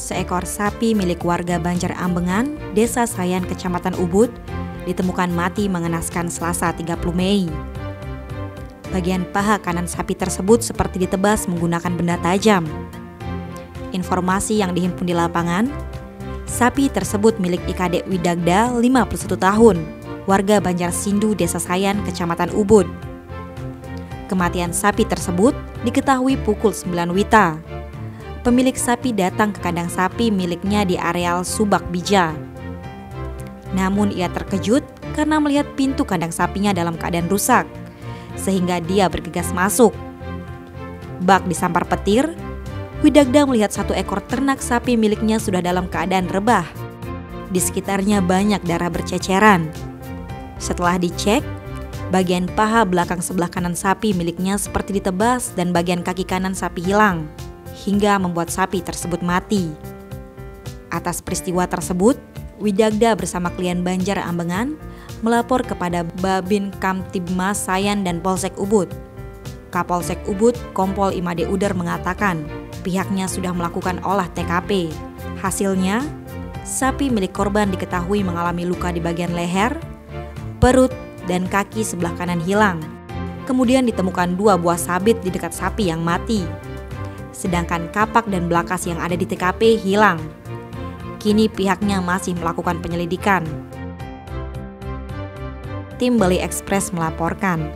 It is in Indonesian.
Seekor sapi milik warga Banjar Ambengan, Desa Sayan, Kecamatan Ubud, ditemukan mati mengenaskan Selasa 30 Mei. Bagian paha kanan sapi tersebut seperti ditebas menggunakan benda tajam. Informasi yang dihimpun di lapangan, sapi tersebut milik IKD Widagda 51 tahun, warga Banjar Sindu, Desa Sayan, Kecamatan Ubud. Kematian sapi tersebut diketahui pukul 9 WITA. Pemilik sapi datang ke kandang sapi miliknya di areal Subak Bija. Namun ia terkejut karena melihat pintu kandang sapinya dalam keadaan rusak, sehingga dia bergegas masuk. Bak disampar petir, Widagda melihat satu ekor ternak sapi miliknya sudah dalam keadaan rebah. Di sekitarnya banyak darah berceceran. Setelah dicek, bagian paha belakang sebelah kanan sapi miliknya seperti ditebas dan bagian kaki kanan sapi hilang, hingga membuat sapi tersebut mati. Atas peristiwa tersebut, Widagda bersama klien Banjar Ambengan melapor kepada Babin Kamtibmas Sayan dan Polsek Ubud. Kapolsek Ubud, Kompol Imade Udar mengatakan pihaknya sudah melakukan olah TKP. Hasilnya, sapi milik korban diketahui mengalami luka di bagian leher, perut, dan kaki sebelah kanan hilang. Kemudian ditemukan 2 buah sabit di dekat sapi yang mati. Sedangkan kapak dan belakas yang ada di TKP hilang. Kini pihaknya masih melakukan penyelidikan. Tim Bali Express melaporkan.